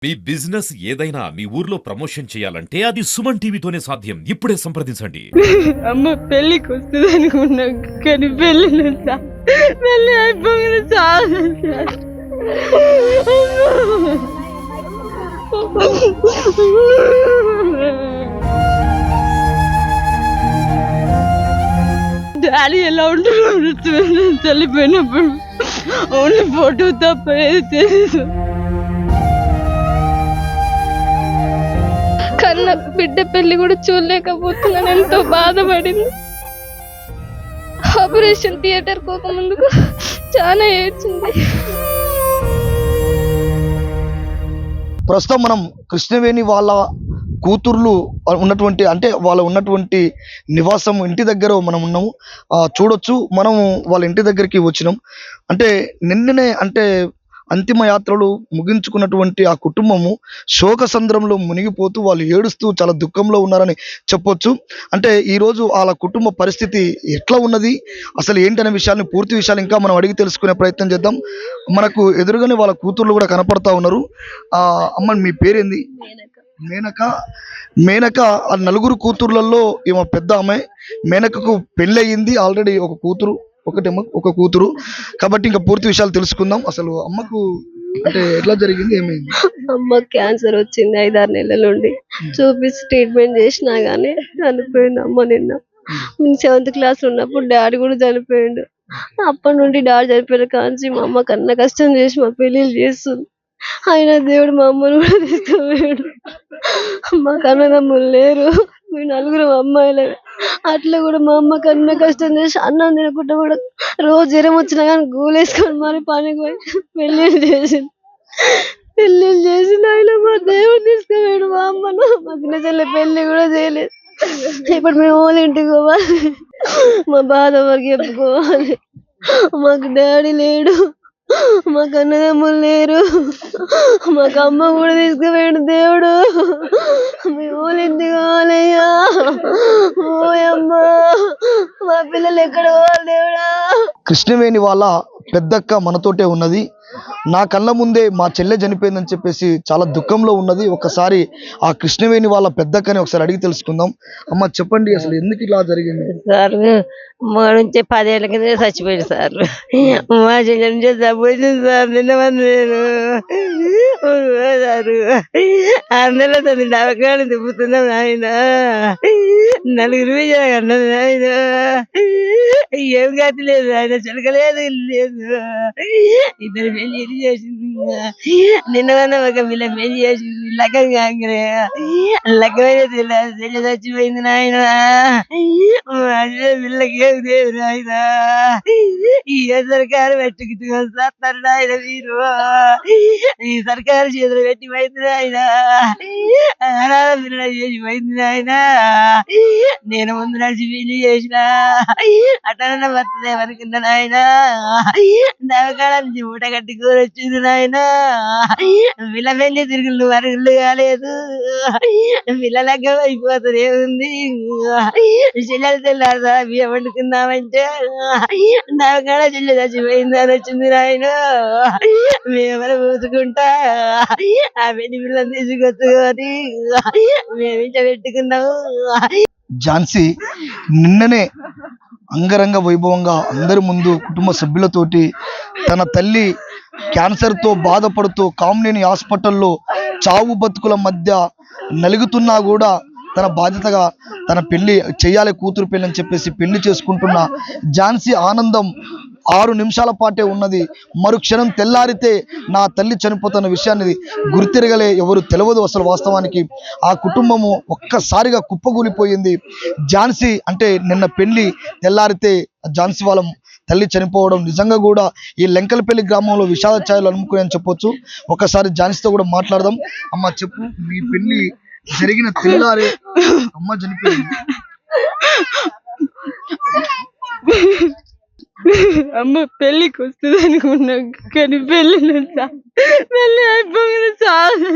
మీ business ఏదైనా మీ ఊర్లో promotion చేయాలంటే అది సుమన్ టీవీతోనే సాధ్యం. ఇప్పుడే సంప్రదించండి. అమ్మ పెళ్ళికి వస్తుంది అనుకున్నాం కానీ పెళ్ళి అయిపోయింది చాలా డాడీ ఎలా ఉంటున్నారు చల్లిపోయినప్పుడు ఓన్లీ ఫోటో తప్ప ఏది తెలియదు. కన్న బిడ్డ పెళ్లి కూడా చూడలేకపోతున్నాను, ఎంతో బాధపడింది. ఆపరేషన్ థియేటర్ పోకముందుకు చాలా ఏడ్చింది. ప్రస్తుతం మనం కృష్ణవేణి వాళ్ళ కూతుర్లు ఉన్నటువంటి అంటే వాళ్ళ ఉన్నటువంటి నివాసం ఇంటి దగ్గర మనం ఉన్నాము. చూడొచ్చు మనము వాళ్ళ ఇంటి దగ్గరికి వచ్చినాం. అంటే నిన్ననే అంటే అంతిమ యాత్రలు ముగించుకున్నటువంటి ఆ కుటుంబము శోక సంద్రంలో మునిగిపోతూ వాళ్ళు ఏడుస్తూ చాలా దుఃఖంలో ఉన్నారని చెప్పొచ్చు. అంటే ఈరోజు వాళ్ళ కుటుంబ పరిస్థితి ఎట్లా ఉన్నది, అసలు ఏంటనే విషయాన్ని పూర్తి విషయాలు ఇంకా మనం అడిగి తెలుసుకునే ప్రయత్నం చేద్దాం. మనకు ఎదురుగానే వాళ్ళ కూతుర్లు కూడా కనపడతా ఉన్నారు. అమ్మ మీ పేరేంది? మేనక. మేనక ఆ నలుగురు కూతుర్లలో ఈమె పెద్ద అమ్మాయి. మేనకకు పెళ్ళయింది ఆల్రెడీ, ఒక కూతురు ఒకటేమో ఒక కూతురు. కాబట్టి ఇంకా పూర్తి విషయాలు తెలుసుకుందాం. అసలు అమ్మకు అంటే ఎట్లా జరిగింది, ఏమైంది? అమ్మ క్యాన్సర్ వచ్చింది 5-6 నెలల నుండి. చూపించి ట్రీట్మెంట్ చేసినా గానీ చనిపోయింది అమ్మ. నిన్న 7th క్లాస్ ఉన్నప్పుడు డాడీ కూడా చనిపోయిండు. అప్పటి నుండి డాడీ చనిపోయిన కాంచి మా అమ్మ కన్నా కష్టం చేసి మా పెళ్ళిళ్ళు చేస్తుంది. అయినా దేవుడు మా అమ్మను కూడా తీసుకుపోయాడు. మా కన్నదమ్ములు లేరు, మీ 4 అమ్మాయిలే. అట్లా కూడా మా అమ్మ కన్నా కష్టం చేసి అన్నం తినకుండా కూడా రోజు జ్వరం వచ్చినా కానీ గూలేసుకొని మరి పనికి పోయి పెళ్ళిళ్ళు చేసింది. పెళ్ళిళ్ళు చేసిన ఆయన మా దేవుడు తీసుకుపోయాడు మా అమ్మను. మా చిన్న చెల్లె పెళ్లి కూడా చేయలేదు. ఇప్పుడు మేము వాళ్ళ ఇంటికి పోవాలి, మా బాధ వరకు చెప్పుకోవాలి. మాకు డాడీ లేడు, మాకు అన్నదమ్ములు లేరు, మాకు అమ్మ కూడా తీసుకుపోయాడు దేవుడు. మేము వాళ్ళ ఇంటికి పోవాలయ్యా. ఓయమ్మా, మా పిల్లలు ఎక్కడ పోవాలి దేవుడా? కృష్ణవేణి వాళ్ళ పెద్దక్క మనతోటే ఉన్నది. నా కళ్ళ ముందే మా చెల్లె చనిపోయిందని చెప్పేసి చాలా దుఃఖంలో ఉన్నది. ఒకసారి ఆ కృష్ణవేణి వాళ్ళ పెద్దక్కని ఒకసారి అడిగి తెలుసుకుందాం. అమ్మ చెప్పండి, అసలు ఎందుకు ఇలా జరిగింది? సార్ మా నుంచి 10 ఏళ్ళ కింద చచ్చిపోయాడు సార్. మా చెల్లె నుంచి చచ్చిపోయింది సార్. నిన్న నేను అందరిలో తను డవకాలు తిప్పుతున్నాం ఆయన. 4 అన్నది ఆయన. ఏం గతి లేదు ఆయన, చిలకలేదు లేదు. ఇద్దరు పెళ్లి చేసింది. నిన్న ఒక పిల్ల పెళ్లి చేసింది. లగ్గం కాకరే లగ్గమైన చెల్లె చచ్చిపోయింది నాయన. పిల్లకి ఏం లేదు నాయన. ఈ సర్కారు పెట్టుకుంటున్నారు నాయన. మీరు ఈ సర్కారు చేతులు పెట్టి పోయింది నాయన. అనాథ పిల్లలు చేసి పోయింది నాయన. నేను ముందు నడిచి పెళ్లి చేసిన అటన్న బర్తదే అనుకున్నా నాయన. నవకాల నుంచి మూట కట్టి కూరొచ్చింది నాయన. పిల్ల పెళ్లి తిరుగుళ్ళు మరుగుళ్ళు కాలేదు. పిల్లలగ్గం అయిపోతుంది ఏముంది. చెల్లెలు తెల్లారుదా బియ్యం వండుకుందామంటే నవకాల చెల్లె చచ్చిపోయింది అని వచ్చింది నాయన. మేమని పూసుకుంటా ఆ పెళ్లి పిల్లని తీసుకొచ్చుకొని మేము ఇంట పెట్టుకున్నాము. ఝాన్సీ నిన్ననే అంగరంగ వైభవంగా అందరి ముందు కుటుంబ సభ్యులతోటి తన తల్లి క్యాన్సర్తో బాధపడుతూ కామినేని హాస్పిటల్లో చావు బతుకుల మధ్య నలుగుతున్నా కూడా తన బాధ్యతగా తన పెళ్లి చేయాలి, కూతురు పెళ్లి అని చెప్పేసి పెళ్లి చేసుకుంటున్న ఝాన్సీ ఆనందం 6 నిమిషాల పాటే ఉన్నది. మరుక్షణం తెల్లారితే నా తల్లి చనిపోతున్న విషయాన్ని గుర్తిరగలే ఎవరు తెలియదు. అసలు వాస్తవానికి ఆ కుటుంబము ఒక్కసారిగా కుప్పగూలిపోయింది. ఝాన్సీ అంటే నిన్న పెళ్లి తెల్లారితే ఝాన్సీ వాళ్ళ తల్లి చనిపోవడం నిజంగా కూడా ఈ లెంకలపల్లి గ్రామంలో విషాద ఛాయలు అనుకుని అని చెప్పొచ్చు. ఒకసారి ఝాన్సీతో కూడా మాట్లాడదాం. అమ్మ చెప్పు, మీ పెళ్లి జరిగిన తెల్లారే అమ్మ చనిపోయింది. అమ్మ పెళ్ళికి వస్తుంది అనుకున్నాం కానీ పెళ్ళి అయిపోయింది చాలా.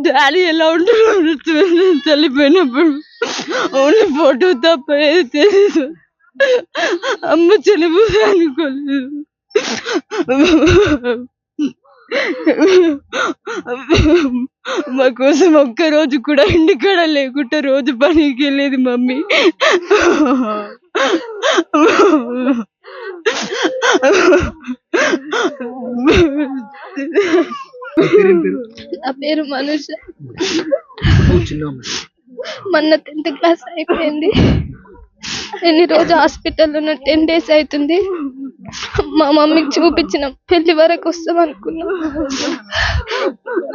డాడీ ఎలా ఉంటున్నారు చల్లిపోయినప్పుడు ఓన్లీ ఫోటో తప్ప ఏది తెలియదు. అమ్మ చనిపోయి అనుకోలేదు. మా కోసం ఒక్క రోజు కూడా ఇంటికాడ లేకుండా రోజు పనికి వెళ్ళేది మమ్మీ. నా పేరు మనుష. మొన్న 10th క్లాస్ అయిపోయింది. ఎన్ని రోజు హాస్పిటల్లో 10 days అవుతుంది. మా మమ్మీకి చూపించినాం, పెళ్లి వరకు వస్తాం అనుకున్నాం.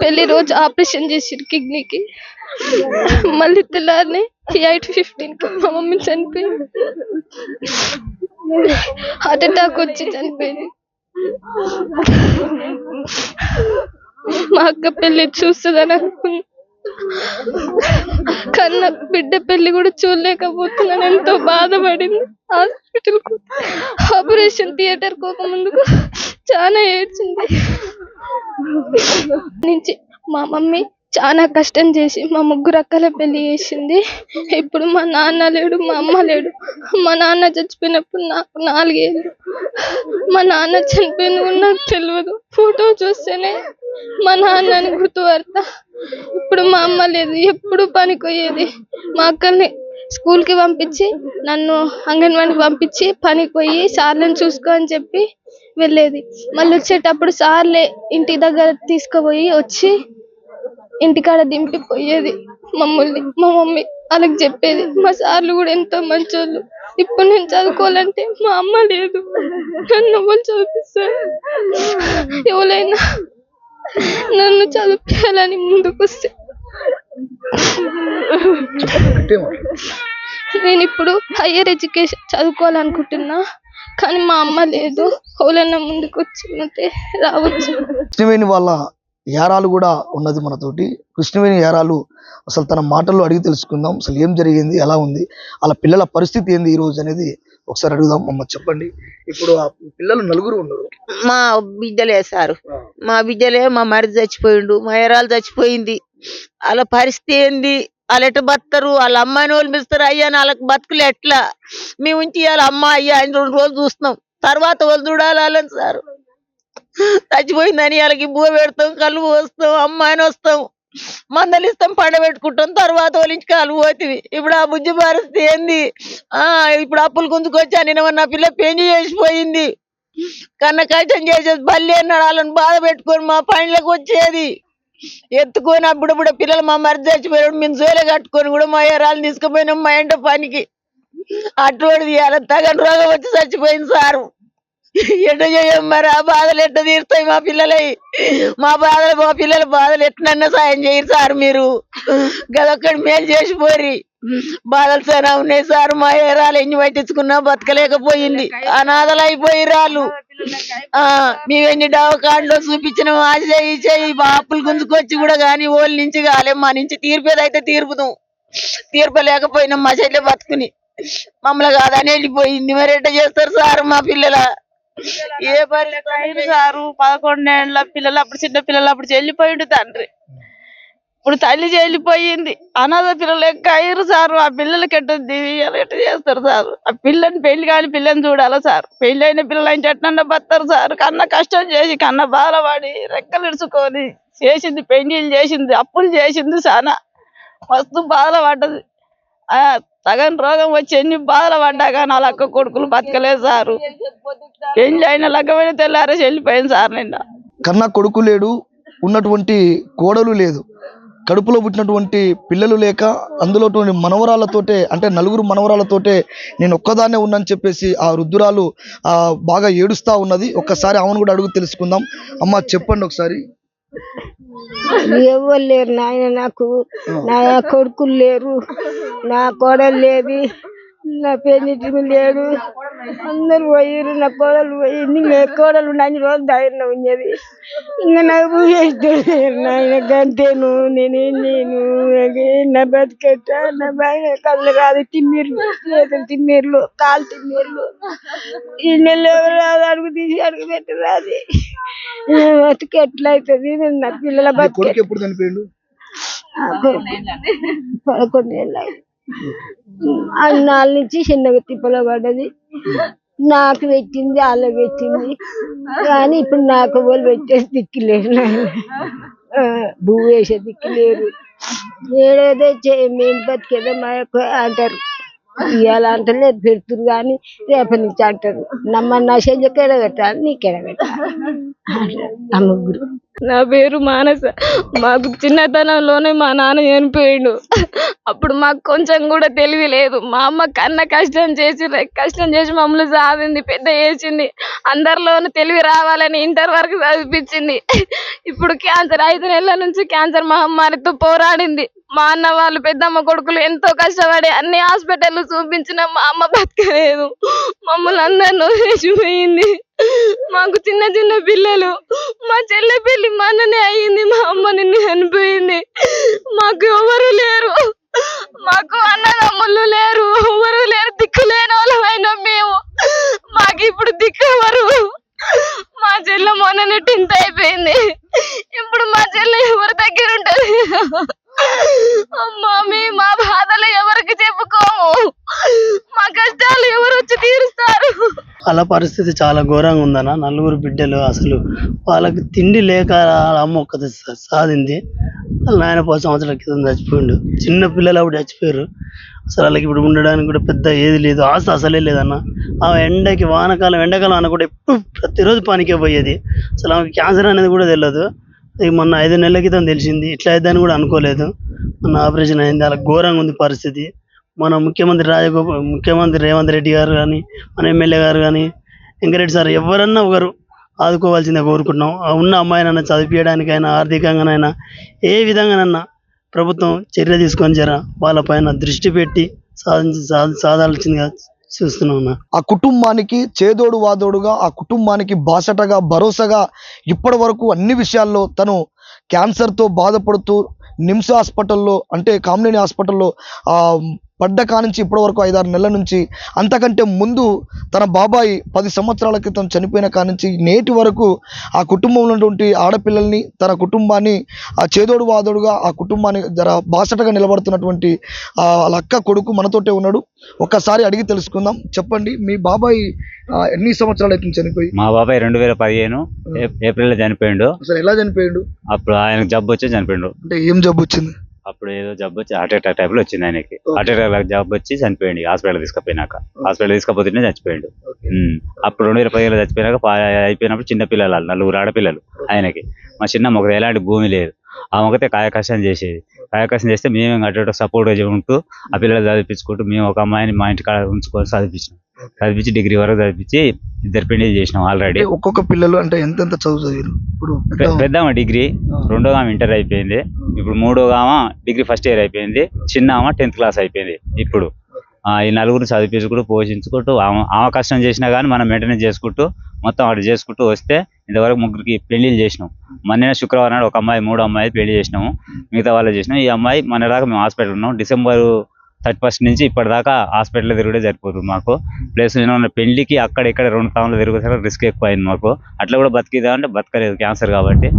పెళ్లి రోజు ఆపరేషన్ చేసిరు కిడ్నీకి. మళ్ళీ తెల్లారిని 8:15 మా మమ్మీ చనిపోయింది. హార్ట్ అటాక్ వచ్చి చనిపోయింది. మా అక్క పెళ్లి చూస్తుందని అనుకున్నా, కన్నా బిడ్డ పెళ్లి కూడా చూడలేకపోతున్నాను. ఎంతో బాధపడింది. హాస్పిటల్ ఆపరేషన్ థియేటర్ కోపం ముందుకు చాలా ఏడ్చింది. నుంచి మా మమ్మీ చాలా కష్టం చేసి మా 3 అక్కల పెళ్లి చేసింది. ఇప్పుడు మా నాన్న లేడు, మా అమ్మ లేడు. మా నాన్న చచ్చిపోయినప్పుడు నాకు 4 ఏళ్ళు. మా నాన్న చనిపోయింది కూడా నాకు తెలియదు. ఫోటో చూస్తేనే మా నాన్నని గుర్తుపడతా. ఇప్పుడు మా అమ్మ లేదు, ఎప్పుడు పనికి పోయేది. మా అక్కల్ని స్కూల్కి పంపించి నన్ను అంగన్వాడికి పంపించి పనికి పోయి సార్లను చూసుకో అని చెప్పి వెళ్ళేది. మళ్ళీ వచ్చేటప్పుడు సార్లే ఇంటి దగ్గర తీసుకుపోయి వచ్చి ఇంటికాడ దింపి పోయేది మమ్మల్ని. మా మమ్మీ వాళ్ళకి చెప్పేది. మా సార్లు కూడా ఎంతో మంచోళ్ళు. ఇప్పుడు నేను చదువుకోవాలంటే మా అమ్మ లేదు, నన్ను ఎవరు చదివిస్తారు? ఎవరైనా నన్ను చదివించాలని ముందుకు వస్తే నేను ఇప్పుడు హయ్యర్ ఎడ్యుకేషన్ చదువుకోవాలనుకుంటున్నా, కానీ మా అమ్మ లేదు. ఎవరైనా ముందుకు వచ్చినట్టే రావచ్చు. కృష్ణవేణి వాళ్ళ యారాలు కూడా ఉన్నది మనతోటి. కృష్ణవేణి యారాలు అసలు తన మాటల్లో అడిగి తెలుసుకుందాం. అసలు ఏం జరిగింది, ఎలా ఉంది, వాళ్ళ పిల్లల పరిస్థితి ఏంది ఈ రోజు అనేది ఒకసారి అడుగుదాం. అమ్మ చెప్పండి, ఇప్పుడు ఆ పిల్లలు 4 ఉన్నారు. మా బిడ్డలే సారు, మా బిడ్డలే. మా మరిది చచ్చిపోయిండు, మా ఎరాలు చచ్చిపోయింది. వాళ్ళ పరిస్థితి ఏంది, వాళ్ళు ఎట్లా బతారు? వాళ్ళ అమ్మాయిని వాళ్ళు పిలుస్తారు, అయ్యా వాళ్ళకి బతుకులు ఎట్లా? మేము ఉంచి వాళ్ళ అమ్మ అయ్యా ఆయన 2 రోజులు చూస్తున్నాం, తర్వాత వాళ్ళు చూడాలి వాళ్ళని సారు. చచ్చిపోయిందని వాళ్ళకి బువ్వ పెడతాం, కళ్ళు పోస్తాం, అమ్మాయిని వస్తాం, మందలిస్తాం, పండబెట్టుకుంటాం, తర్వాత వాళ్ళ ఇంటికి కాలు పోతుంది. ఇప్పుడు ఆ బుజ్జి పరిస్థితి ఏంది? ఇప్పుడు అప్పులు గుంజుకొచ్చా నేను నా పిల్ల పెంచి చేసిపోయింది. కన్నా కష్టం చేసేది బల్లి అన్నాడు. వాళ్ళని బాధ పెట్టుకొని మా పనిలోకి వచ్చేది ఎత్తుకొని. అప్పుడు పిల్లలు మా మరిది చచ్చిపోయాడు, మేము జోలే కట్టుకొని కూడా మా ఎరాలు తీసుకుపోయినాం మా ఇంట పనికి. అటువంటి తీయాలి, తగని రోగం వచ్చి చచ్చిపోయింది సారు. ఎట్ట చేయం మరి? ఆ బాధలు ఎట్ట తీరుతాయి మా పిల్లలవి? మా పిల్లల బాధలు ఎట్లన్నా సాయం చేయరు సార్ మీరు. గదొక్కడి మేలు చేసిపోరి. బాధలు చాలా ఉన్నాయి సార్. మా ఏరాలు ఎన్ని పట్టించుకున్నా బతకలేకపోయింది, అనాథలు అయిపోయి రాళ్ళు. మేము ఎన్ని డవకాండ్లో చూపించినాం, అది చేయి చేయి అప్పులు గుంజుకొచ్చి కూడా కానీ వాళ్ళ నుంచి కాలే. మా నుంచి తీర్పేదైతే తీర్పుదాం, తీర్పలేకపోయినాం. మా చెల్లె బతుకుని మమ్మల్ని కాదని వెళ్ళిపోయింది. మరి ఎట్ట చేస్తారు సార్ మా పిల్లల? ఏ పరిస్థితి సారు? 11 ఏళ్ళ పిల్లలు, అప్పుడు చిన్న పిల్లలు, అప్పుడు చెల్లిపోయిండు తండ్రి, ఇప్పుడు తల్లి చెల్లిపోయింది. అనాథ పిల్లలు ఎక్క అయ్యారు సారు. ఆ పిల్లలకి ఎట్ట చేస్తారు సారు? ఆ పిల్లని పెళ్లి కాని పిల్లని చూడాలా సార్? పెళ్లి అయిన పిల్లలు ఆయన ఎట్లన్నా బతారు సార్? కన్నా కష్టం చేసి, కన్నా బాధపడి, రెక్కలు ఇడుచుకొని చేసింది, పెళ్లిళ్ళు చేసింది, అప్పులు చేసింది, చాలా మస్తు బాధలు పడ్డది. సగం రోగం వచ్చి ఎన్ని బాధలు పడ్డా కానీ వాళ్ళ అక్క కొడుకులు బతకలేదు సారు. పెళ్లి అయిన లగ్గమైన తెల్లారేసి వెళ్ళిపోయింది సార్. నిన్న కన్నా కొడుకు లేడు, ఉన్నటువంటి కోడలు లేదు, కడుపులో పుట్టినటువంటి పిల్లలు లేక అందులో మనవరాలతోటే, అంటే 4 మనవరాలతోటే నేను ఒక్కదాన్నే ఉన్నాను చెప్పేసి ఆ వృద్ధురాలు బాగా ఏడుస్తా ఉన్నది. ఒక్కసారి ఆమెను కూడా అడుగు తెలుసుకుందాం. అమ్మ చెప్పండి ఒకసారి. ఎవరు లేరు నాయన, నాకు నా కొడుకులు లేరు, నా కోడలు లేదు, నా పెన్నిటి లేడు, అందరు పోయారు. నా కోడలు పోయింది, నా కోడలు 2 రోజులు ధైర్యం ఉన్నది. ఇంకా నాకు చేస్తాడు నాయన, గంటేను నేను నా బతికెట్ట, నా బాగా కళ్ళు కాదు, తిమ్మిర్లు, చేతులు తిమ్మిర్లు, కాలు తిమ్మిర్లు. ఈ నెల ఎవరు అడుగు తీసి అడుగు పెట్టరాది. బతికి ఎట్లా అవుతుంది? నా పిల్లల బతికి ఎప్పుడు చనిపోయిండు? 11 ఏళ్ళు. అన్నాళ్ళ నుంచి చిన్నగా తిప్పలో పడ్డది. నాకు పెట్టింది వాళ్ళకి పెట్టింది కానీ ఇప్పుడు నాకు వాళ్ళు పెట్టేసి దిక్కులేరు నాయన. భూ వేసే దిక్కులేరు. ఏడేదో మేము బతికేదో మా యొక్క అంటారు. ఇవాళ అంటలేదు పెడుతురు కానీ రేపటి నుంచి అంటారు. నా చెల్లెకి ఎడగట్టాలి నీకు ఎడగట్టాలి ఆ ముగ్గురు. నా పేరు మానస. మాకు చిన్నతనంలోనే మా నాన్న చనిపోయిండు. అప్పుడు మాకు కొంచెం కూడా తెలివి లేదు. మా అమ్మ కష్టం చేసి మమ్మల్ని సాధింది, పెద్ద చేసింది. అందరిలోనూ తెలివి రావాలని ఇంటర్ వరకు చదివించింది. ఇప్పుడు క్యాన్సర్ 5 నెలల నుంచి క్యాన్సర్ మహమ్మారితో పోరాడింది. మా అన్న వాళ్ళు పెద్దమ్మ కొడుకులు ఎంతో కష్టపడి అన్ని హాస్పిటల్ చూపించిన మా అమ్మ బతకలేదు. మమ్మల్ని అందరిని వదిలేసిపోయింది. మాకు చిన్న చిన్న పిల్లలు. మా చెల్లె పెళ్లి మననే అయ్యింది, మా అమ్మ నిన్ను చనిపోయింది. మాకు ఎవరు లేరు, మాకు అన్నదమ్ముళ్ళు లేరు, ఎవరు లేరు. దిక్కు లేని వాళ్ళమైనా మేము. మాకు ఇప్పుడు దిక్కు ఎవరు? మా చెల్లె మొన్ననే 10th అయిపోయింది. ఇప్పుడు మా చెల్లె ఎవరి దగ్గర ఉంటది? అమ్మా మా బాధలు ఎవరికి చెప్పుకోము. మా కష్టాలు ఎవరు వచ్చి తీరుస్తారు? వాళ్ళ పరిస్థితి చాలా ఘోరంగా ఉందన్న. నలుగురు బిడ్డలు, అసలు వాళ్ళకి తిండి లేక వాళ్ళ అమ్మ ఒక్కటి సాధింది. వాళ్ళ నాయన 10 సంవత్సరాల క్రితం చచ్చిపోయిండు. చిన్న పిల్లలు అప్పుడు చచ్చిపోయారు. అసలు వాళ్ళకి ఇప్పుడు ఉండడానికి కూడా పెద్ద ఏది లేదు, ఆస్తి అసలే లేదన్న. ఆమె ఎండాకాలం అన్న కూడా ఎప్పుడు ప్రతిరోజు పనికే పోయేది. అసలు ఆమెకి క్యాన్సర్ అనేది కూడా తెలియదు. మొన్న 5 నెలల క్రితం తెలిసింది. ఇట్లా అయిద్దని కూడా అనుకోలేదు. మొన్న ఆపరేషన్ అయింది. అలా ఘోరంగా ఉంది పరిస్థితి. మన ముఖ్యమంత్రి రేవంత్ రెడ్డి గారు కానీ, మన ఎమ్మెల్యే గారు కానీ, వెంకరెడ్డి సార్ ఎవరన్నా ఒకరు ఆదుకోవాల్సిందే కోరుకుంటున్నాం. ఉన్న అమ్మాయినైనా చదివించడానికైనా, ఆర్థికంగానైనా ఏ విధంగానైనా ప్రభుత్వం చర్య తీసుకొని వాళ్ళపైన దృష్టి పెట్టి సాధాల్సిందిగా చూస్తున్నాం. ఆ కుటుంబానికి చేదోడు వాదోడుగా, ఆ కుటుంబానికి బాసటగా, భరోసాగా ఇప్పటి వరకు అన్ని విషయాల్లో తను క్యాన్సర్తో బాధపడుతూ నిమ్స్ హాస్పిటల్లో, అంటే కామినేని హాస్పిటల్లో పడ్డ కానుంచి ఇప్పటి వరకు 5-6 నెలల నుంచి, అంతకంటే ముందు తన బాబాయి 10 సంవత్సరాల క్రితం చనిపోయిన కానుంచి నేటి వరకు ఆ కుటుంబంలో ఉన్నటువంటి ఆడపిల్లల్ని, తన కుటుంబాన్ని ఆ చేదోడు వాదోడుగా ఆ కుటుంబాన్ని బాసటగా నిలబడుతున్నటువంటి వాళ్ళ అక్క కొడుకు మనతోటే ఉన్నాడు. ఒక్కసారి అడిగి తెలుసుకుందాం. చెప్పండి, మీ బాబాయ్ ఎన్ని సంవత్సరాలు అయితే చనిపోయి? మా బాబాయ్ 2015 ఏప్రిల్లో చనిపోయిండు. అసలు ఎలా చనిపోయాడు? అప్పుడు ఆయనకు జబ్బు వచ్చి చనిపోయిండు. అంటే ఏం జబ్బు వచ్చింది? అప్పుడు ఏదో జబ్బు వచ్చి హార్ట్ అటాక్ టైప్ లో వచ్చింది ఆయనకి. హార్ట్ అటాక్ జబ్బు వచ్చి చనిపోయింది. హాస్పిటల్ తీసుకుపోయినాక, హాస్పిటల్ తీసుకపోతేనే చచ్చిపోయిండు. అప్పుడు 2015 చచ్చిపోయినాక అయిపోయినప్పుడు చిన్న పిల్లలు, 4 ఆడపిల్లలు ఆయనకి. మా చిన్న మొక్క ఎలాంటి భూమి లేదు. ఆ మొక్కతే కాయకష్టం చేసేది. కాయకష్టం చేస్తే మేము అటు సపోర్ట్ ఉంటూ ఆ పిల్లలు చదివించుకుంటూ, మేము ఒక అమ్మాయిని మా ఇంటి కాడ ఉంచుకొని చదివించి డిగ్రీ వరకు చదివించి 2 పెళ్లి చేసినాం ఆల్రెడీ. ఒక్కొక్క పిల్లలు అంటే ఎంత చదువు చదివారు? ఇప్పుడు పెద్దామ డిగ్రీ, 2వ ఆమె ఇంటర్ అయిపోయింది. ఇప్పుడు 3వ ఆమె డిగ్రీ ఫస్ట్ ఇయర్ అయిపోయింది. చిన్న ఆమె 10th క్లాస్ అయిపోయింది. ఇప్పుడు ఈ 4గురిని చదివించుకుంటూ పోషించుకుంటూ ఆమె కష్టం చేసినా కానీ మనం మెయింటెనెన్స్ చేసుకుంటూ మొత్తం అటు చేసుకుంటూ వస్తే ఇంతవరకు 3కి పెళ్లిళ్ళు చేసినాం. మొన్న శుక్రవారం నాడు ఒక అమ్మాయి, 3వ అమ్మాయి పెళ్లి చేసినాము. మిగతా వాళ్ళు చేసినాం. ఈ అమ్మాయి మన దాకా మేము హాస్పిటల్ ఉన్నాం. December 31st నుంచి ఇప్పటిదాకా హాస్పిటల్లో తిరుగుడే సరిపోతుంది మాకు. ప్లస్ నేను పెళ్లికి అక్కడ ఇక్కడ 2 టౌన్లు తిరుగుతారు, రిస్క్ ఎక్కువ అయింది మాకు. అట్లా కూడా బతికిదా అంటే బతకలేదు, క్యాన్సర్ కాబట్టి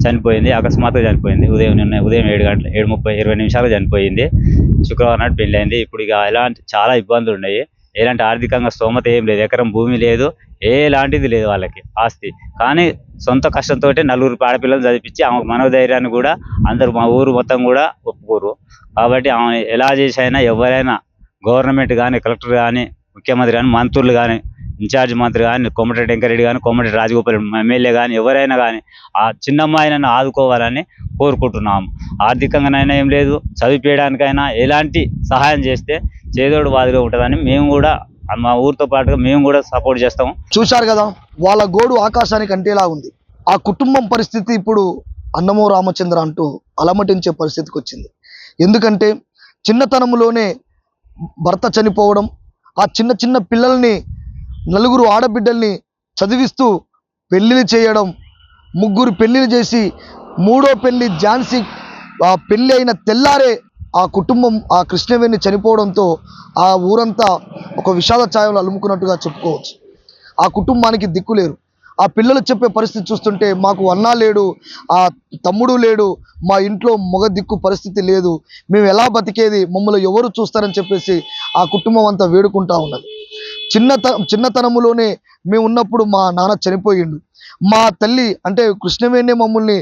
చనిపోయింది. అకస్మాత్తుగా చనిపోయింది. ఉదయం 7 గంటల 7:30 నిమిషాలు చనిపోయింది. శుక్రవారం నాడు పెళ్లి అయింది. ఇప్పుడు ఇక చాలా ఇబ్బందులు ఉన్నాయి. ఎలాంటి ఆర్థికంగా స్తోమత ఏం లేదు. ఎకరం భూమి లేదు, ఎలాంటిది లేదు వాళ్ళకి ఆస్తి. కానీ సొంత కష్టంతో 4 ఆడపిల్లలు చదివించి ఆమెకు మనోధైర్యాన్ని కూడా అందరూ మా ఊరు మొత్తం కూడా ఒప్పుకోరు. కాబట్టి ఆమె ఎలా చేసైనా ఎవరైనా గవర్నమెంట్ కానీ, కలెక్టర్ కానీ, ముఖ్యమంత్రి కానీ, మంత్రులు కానీ, ఇన్ఛార్జ్ మంత్రి కానీ, కోమటిరెడ్డి వెంకరెడ్డి కానీ, కోమటిరెడ్డి రాజగోపాల్ ఎమ్మెల్యే కానీ ఎవరైనా కానీ ఆ చిన్నమ్మాయినైనా ఆదుకోవాలని కోరుకుంటున్నాము. ఆర్థికంగానైనా ఏం లేదు, చదివించడానికైనా ఎలాంటి సహాయం చేస్తే చేదోడు వాదిగా ఉంటుందని మేము కూడా మా ఊరితో పాటుగా మేము కూడా సపోర్ట్ చేస్తాము. చూశారు కదా, వాళ్ళ గోడు ఆకాశానికి అంటేలా ఉంది. ఆ కుటుంబం పరిస్థితి ఇప్పుడు అన్నమో రామచంద్ర అంటూ అలమటించే పరిస్థితికి వచ్చింది. ఎందుకంటే చిన్నతనంలోనే భర్త చనిపోవడం, ఆ చిన్న చిన్న పిల్లల్ని 4 ఆడబిడ్డల్ని చదివిస్తూ పెళ్ళిళ్ళు చేయడం, 3 పెళ్ళిళ్ళు చేసి 3వ పెళ్ళి ఝాన్సీ పెళ్ళి అయిన తెల్లారే ఆ కుటుంబం ఆ కృష్ణవేణి చనిపోవడంతో ఆ ఊరంతా ఒక విషాద ఛాయలు అలుముకున్నట్టుగా చెప్పుకోవచ్చు. ఆ కుటుంబానికి దిక్కులేరు. ఆ పిల్లలు చెప్పే పరిస్థితి చూస్తుంటే మాకు అన్న లేడు, ఆ తమ్ముడు లేడు, మా ఇంట్లో మగ దిక్కు పరిస్థితి లేదు, మేము ఎలా బతికేది, మమ్మల్ని ఎవరు చూస్తారని చెప్పేసి ఆ కుటుంబం అంతా వేడుకుంటా ఉన్నది. చిన్నతనములోనే మేము ఉన్నప్పుడు మా నాన్న చనిపోయిండు. మా తల్లి అంటే కృష్ణవేణి మమ్మల్ని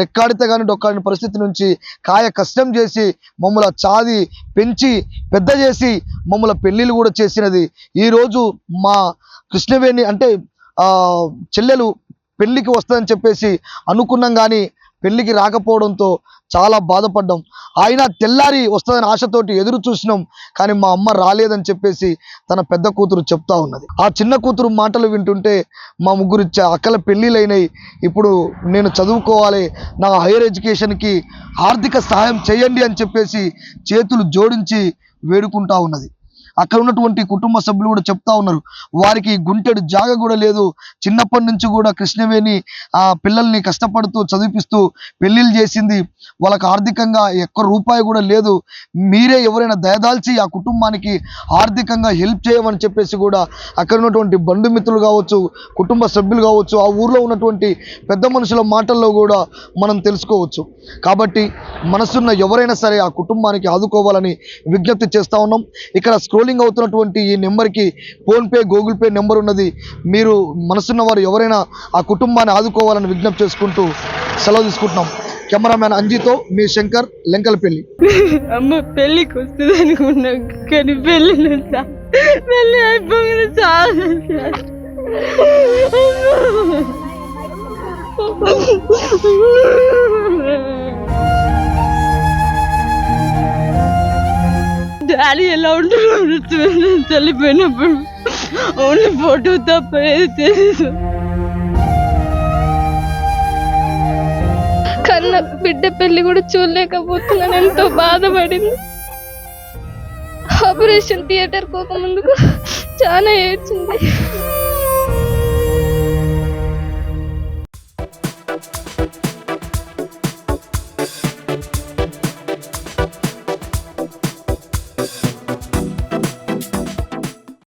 రెక్కాడితే కానీ డొక్కాడిన పరిస్థితి నుంచి కాయ కష్టం చేసి మమ్మల్ని చాది పెంచి పెద్ద చేసి మమ్మల్ని పెళ్ళిళ్ళు కూడా చేసినది. ఈరోజు మా కృష్ణవేణి అంటే చెల్లెలు పెళ్ళికి వస్తుందని చెప్పేసి అనుకున్నాం, కానీ పెళ్ళికి రాకపోవడంతో చాలా బాధపడ్డాం. ఆయన తెల్లారి వస్తుందని ఆశతోటి ఎదురు చూసినాం, కానీ మా అమ్మ రాలేదని చెప్పేసి తన పెద్ద కూతురు చెప్తా ఉన్నది. ఆ చిన్న కూతురు మాటలు వింటుంటే మా ముగ్గురు అక్కల పెళ్ళిళ్ళైనాయి, ఇప్పుడు నేను చదువుకోవాలి, నా హైయర్ ఎడ్యుకేషన్కి ఆర్థిక సహాయం చేయండి అని చెప్పేసి చేతులు జోడించి వేడుకుంటా ఉన్నది. అక్కడ ఉన్నటువంటి కుటుంబ సభ్యులు కూడా చెప్తా ఉన్నారు, వారికి గుంటెడు జాగ కూడా లేదు. చిన్నప్పటి నుంచి కూడా కృష్ణవేణి పిల్లల్ని కష్టపడుతూ చదివిపిస్తూ పెళ్ళిళ్ళు చేసింది, వాళ్ళకి ఆర్థికంగా ఒక్క రూపాయి కూడా లేదు. మీరే ఎవరైనా దయదాల్చి ఆ కుటుంబానికి ఆర్థికంగా హెల్ప్ చేయమని చెప్పేసి కూడా అక్కడ ఉన్నటువంటి బంధుమిత్రులు కావచ్చు, కుటుంబ సభ్యులు కావచ్చు, ఆ ఊర్లో ఉన్నటువంటి పెద్ద మనుషుల మాటల్లో కూడా మనం తెలుసుకోవచ్చు. కాబట్టి మనసున్న ఎవరైనా సరే ఆ కుటుంబానికి ఆదుకోవాలని విజ్ఞప్తి చేస్తూ ఉన్నాం. ఇక్కడ స్క్రోలింగ్ అవుతున్నటువంటి ఈ నెంబర్కి ఫోన్పే, గూగుల్ పే నెంబర్ ఉన్నది. మీరు మనసున్న వారు ఎవరైనా ఆ కుటుంబాన్ని ఆదుకోవాలని విజ్ఞప్తి చేసుకుంటూ సెలవు తీసుకుంటున్నాం. కెమెరామ్యాన్ అంజితో మీ శంకర్, లెంకలపల్లి. అమ్మ పెళ్ళికి వస్తుంది అనుకున్నా, కానీ పెళ్ళి అయిపోయింది చాలా. డాడీ ఎలా ఉంటున్నాడు చల్లిపోయినప్పుడు, ఓన్లీ ఫోటో తప్ప ఏది తెలియదు. కన్న బిడ్డ పెళ్లి కూడా చూడలేకపోతున్నాను, ఎంతో బాధపడింది. ఆపరేషన్ థియేటర్ పోక ముందుకు చాలా ఏడ్చింది.